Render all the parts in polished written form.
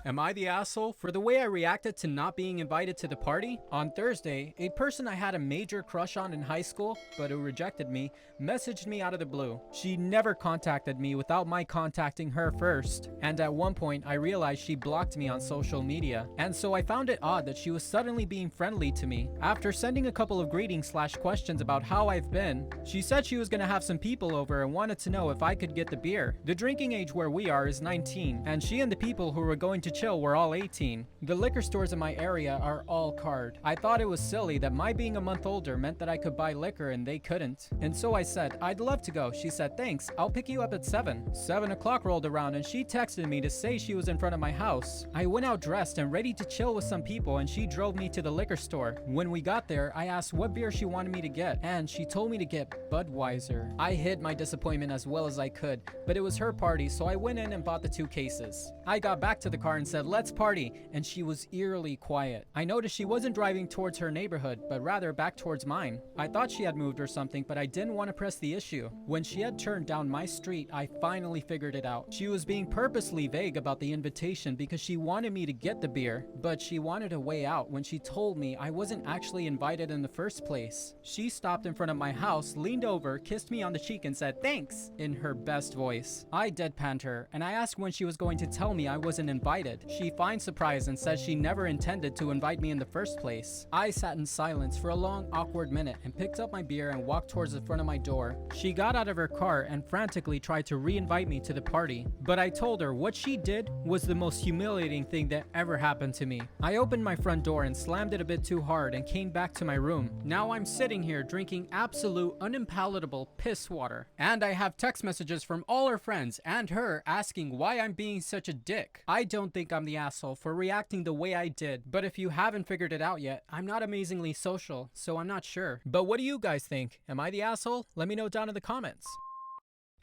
Am I the asshole for the way I reacted to not being invited to the party? On Thursday, a person I had a major crush on in high school, but who rejected me, messaged me out of the blue. She never contacted me without my contacting her first. And at one point, I realized she blocked me on social media. And so I found it odd that she was suddenly being friendly to me. After sending a couple of greetings/questions about how I've been, she said she was gonna have some people over and wanted to know if I could get the beer. The drinking age where we are is 19, and she and the people who were going to chill were all 18. The liquor stores in my area are all card. I thought it was silly that my being a month older meant that I could buy liquor and they couldn't. And so I said, I'd love to go. She said, thanks, I'll pick you up at 7. 7 o'clock rolled around and she texted me to say she was in front of my house. I went out dressed and ready to chill with some people and she drove me to the liquor store. When we got there, I asked what beer she wanted me to get and she told me to get Budweiser. I hid my disappointment as well as I could, but it was her party, so I went in and bought the 2 cases. I got back to the car and said, let's party, and she was eerily quiet. I noticed she wasn't driving towards her neighborhood, but rather back towards mine. I thought she had moved or something, but I didn't want to press the issue. When she had turned down my street, I finally figured it out. She was being purposely vague about the invitation because she wanted me to get the beer, but she wanted a way out when she told me I wasn't actually invited in the first place. She stopped in front of my house, leaned over, kissed me on the cheek and said, thanks, in her best voice. I deadpanned her, and I asked when she was going to tell me I wasn't invited. She feigned surprise and said she never intended to invite me in the first place. I sat in silence for a long, awkward minute and picked up my beer and walked towards the front of my door. She got out of her car and frantically tried to re-invite me to the party, but I told her what she did was the most humiliating thing that ever happened to me. I opened my front door and slammed it a bit too hard and came back to my room. Now I'm sitting here drinking absolute unimpalatable piss water, and I have text messages from all her friends and her asking why I'm being such a dick. I don't think I'm the asshole for reacting the way I did, but if you haven't figured it out yet, I'm not amazingly social, so I'm not sure. But what do you guys think? Am I the asshole? Let me know down in the comments.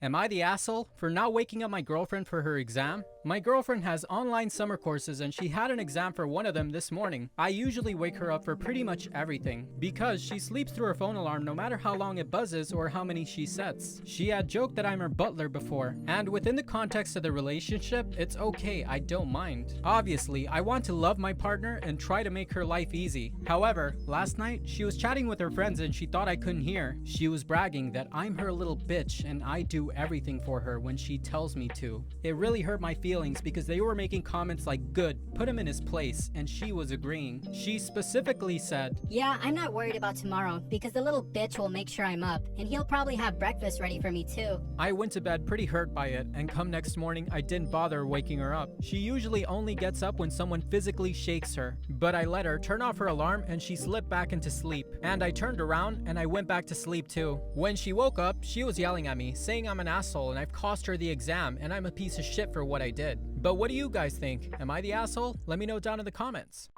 Am I the asshole for not waking up my girlfriend for her exam? My girlfriend has online summer courses and she had an exam for one of them this morning. I usually wake her up for pretty much everything because she sleeps through her phone alarm no matter how long it buzzes or how many she sets. She had joked that I'm her butler before, and within the context of the relationship, it's okay, I don't mind. Obviously, I want to love my partner and try to make her life easy. However, last night, she was chatting with her friends and she thought I couldn't hear. She was bragging that I'm her little bitch and I do everything for her when she tells me to. It really hurt my feelings because they were making comments like, good, put him in his place, and she was agreeing. She specifically said, yeah, I'm not worried about tomorrow because the little bitch will make sure I'm up and he'll probably have breakfast ready for me too. I went to bed pretty hurt by it, and come next morning I didn't bother waking her up. She usually only gets up when someone physically shakes her, but I let her turn off her alarm and she slipped back into sleep. And I turned around and I went back to sleep too. When she woke up, she was yelling at me, saying I'm an asshole and I've cost her the exam and I'm a piece of shit for what I did. But what do you guys think? Am I the asshole? Let me know down in the comments.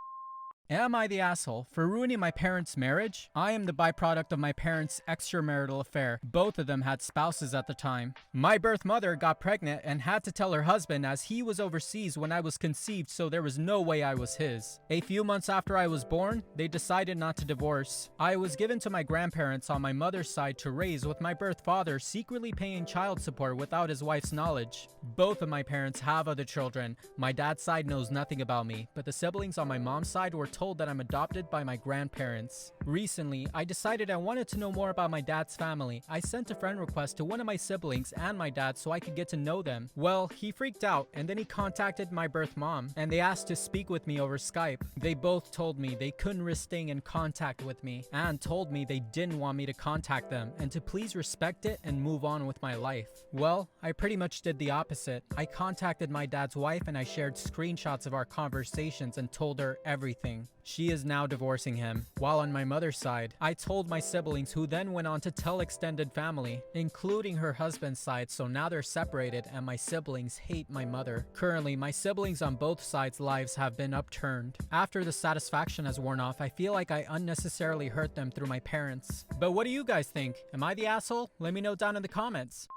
Am I the asshole for ruining my parents' marriage? I am the byproduct of my parents' extramarital affair. Both of them had spouses at the time. My birth mother got pregnant and had to tell her husband as he was overseas when I was conceived, so there was no way I was his. A few months after I was born, they decided not to divorce. I was given to my grandparents on my mother's side to raise, with my birth father secretly paying child support without his wife's knowledge. Both of my parents have other children. My dad's side knows nothing about me, but the siblings on my mom's side were told that I'm adopted by my grandparents. Recently, I decided I wanted to know more about my dad's family. I sent a friend request to one of my siblings and my dad so I could get to know them. Well, he freaked out and then he contacted my birth mom and they asked to speak with me over Skype. They both told me they couldn't risk staying in contact with me and told me they didn't want me to contact them and to please respect it and move on with my life. Well, I pretty much did the opposite. I contacted my dad's wife and I shared screenshots of our conversations and told her everything. She is now divorcing him. While on my mother's side, I told my siblings, who then went on to tell extended family, including her husband's side, so now they're separated and my siblings hate my mother. Currently, my siblings on both sides' lives have been upturned. After the satisfaction has worn off, I feel like I unnecessarily hurt them through my parents. But what do you guys think? Am I the asshole? Let me know down in the comments.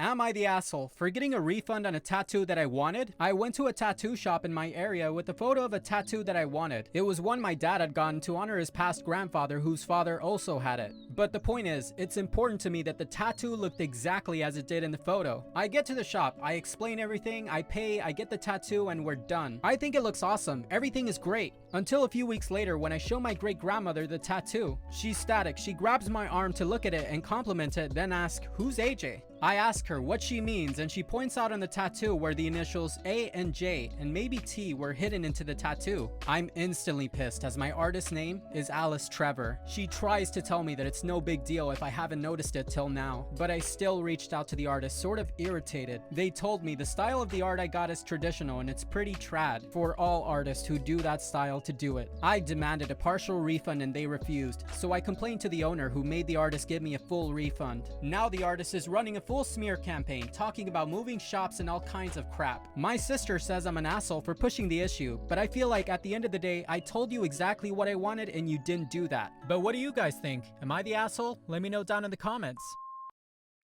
Am I the asshole for getting a refund on a tattoo that I wanted? I went to a tattoo shop in my area with a photo of a tattoo that I wanted. It was one my dad had gotten to honor his past grandfather whose father also had it. But the point is, it's important to me that the tattoo looked exactly as it did in the photo. I get to the shop, I explain everything, I pay, I get the tattoo, and we're done. I think it looks awesome, everything is great. Until a few weeks later when I show my great grandmother the tattoo. She's static, she grabs my arm to look at it and compliment it, then ask, "Who's AJ?" I ask her what she means and she points out on the tattoo where the initials A and J and maybe T were hidden into the tattoo. I'm instantly pissed as my artist's name is Alice Trevor. She tries to tell me that it's no big deal if I haven't noticed it till now, but I still reached out to the artist sort of irritated. They told me the style of the art I got is traditional and it's pretty trad for all artists who do that style to do it. I demanded a partial refund and they refused, so I complained to the owner who made the artist give me a full refund. Now the artist is running a full smear campaign talking about moving shops and all kinds of crap. My sister says I'm an asshole for pushing the issue, but I feel like at the end of the day, I told you exactly what I wanted and you didn't do that. But what do you guys think? Am I the asshole? Let me know down in the comments.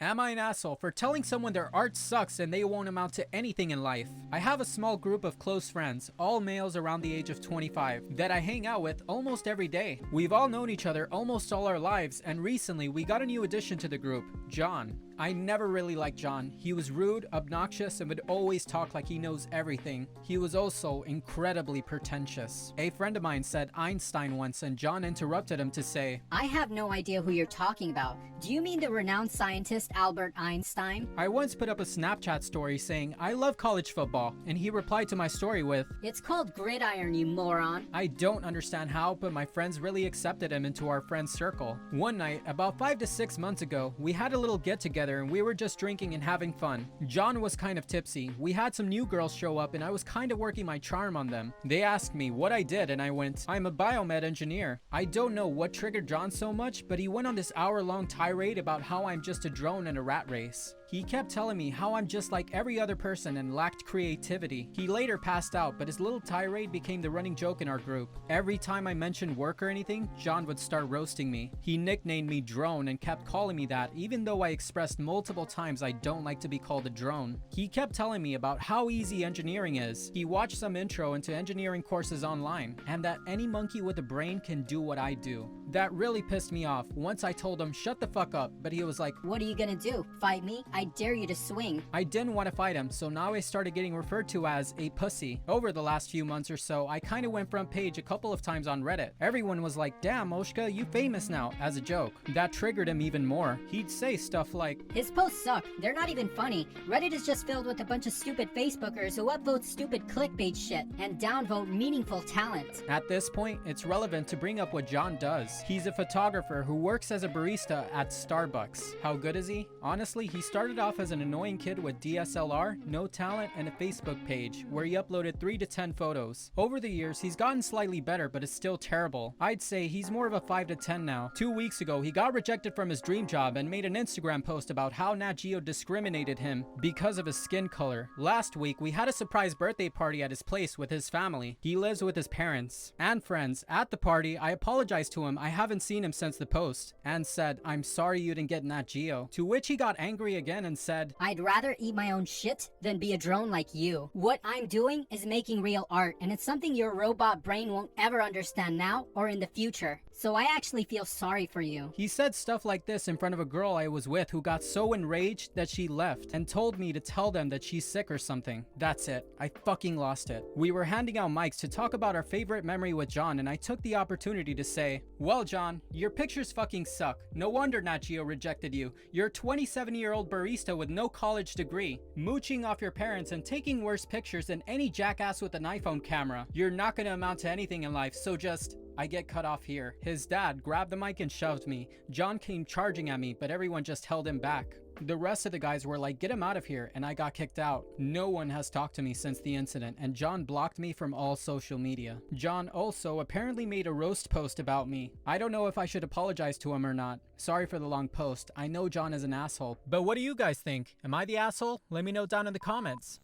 Am I an asshole for telling someone their art sucks and they won't amount to anything in life? I have a small group of close friends, all males around the age of 25, that I hang out with almost every day. We've all known each other almost all our lives, and recently we got a new addition to the group, John. I never really liked John. He was rude, obnoxious, and would always talk like he knows everything. He was also incredibly pretentious. A friend of mine said Einstein once, and John interrupted him to say, I have no idea who you're talking about. Do you mean the renowned scientist Albert Einstein? I once put up a Snapchat story saying, I love college football, and he replied to my story with, It's called gridiron, you moron. I don't understand how, but my friends really accepted him into our friend circle. One night, about 5 to 6 months ago, we had a little get-together and we were just drinking and having fun. John was kind of tipsy. We had some new girls show up and I was kind of working my charm on them. They asked me what I did and I went, I'm a biomed engineer. I don't know what triggered John so much, but he went on this hour-long tirade about how I'm just a drone in a rat race. He kept telling me how I'm just like every other person and lacked creativity. He later passed out, but his little tirade became the running joke in our group. Every time I mentioned work or anything, John would start roasting me. He nicknamed me Drone and kept calling me that, even though I expressed multiple times I don't like to be called a drone. He kept telling me about how easy engineering is. He watched some intro into engineering courses online, and that any monkey with a brain can do what I do. That really pissed me off. Once I told him shut the fuck up, but he was like, What are you gonna do? Fight me? I dare you to swing. I didn't want to fight him, so now I started getting referred to as a pussy. Over the last few months or so, I kinda went front page a couple of times on Reddit. Everyone was like, damn Oshka, you famous now, as a joke. That triggered him even more. He'd say stuff like, His posts suck. They're not even funny. Reddit is just filled with a bunch of stupid Facebookers who upvote stupid clickbait shit and downvote meaningful talent. At this point, it's relevant to bring up what John does. He's a photographer who works as a barista at Starbucks. How good is he? Honestly, he started off as an annoying kid with DSLR, no talent, and a Facebook page where he uploaded 3 to 10 photos. Over the years, he's gotten slightly better, but is still terrible. I'd say he's more of a 5 to 10 now. 2 weeks ago, he got rejected from his dream job and made an Instagram post about how Nat Geo discriminated him because of his skin color. Last week, we had a surprise birthday party at his place with his family. He lives with his parents and friends. At the party, I apologized to him. I haven't seen him since the post, and said, I'm sorry you didn't get Nat Geo. To which he got angry again and said, I'd rather eat my own shit than be a drone like you. What I'm doing is making real art, and it's something your robot brain won't ever understand now or in the future. So I actually feel sorry for you. He said stuff like this in front of a girl I was with who got so enraged that she left and told me to tell them that she's sick or something. That's it. I fucking lost it. We were handing out mics to talk about our favorite memory with John, and I took the opportunity to say, well John, your pictures fucking suck. No wonder Nat Geo rejected you. You're a 27-year-old barista with no college degree, mooching off your parents and taking worse pictures than any jackass with an iPhone camera. You're not gonna amount to anything in life, so just... I get cut off here. His dad grabbed the mic and shoved me. John came charging at me, but everyone just held him back. The rest of the guys were like, get him out of here, and I got kicked out. No one has talked to me since the incident, and John blocked me from all social media. John also apparently made a roast post about me. I don't know if I should apologize to him or not. Sorry for the long post. I know John is an asshole. But what do you guys think? Am I the asshole? Let me know down in the comments.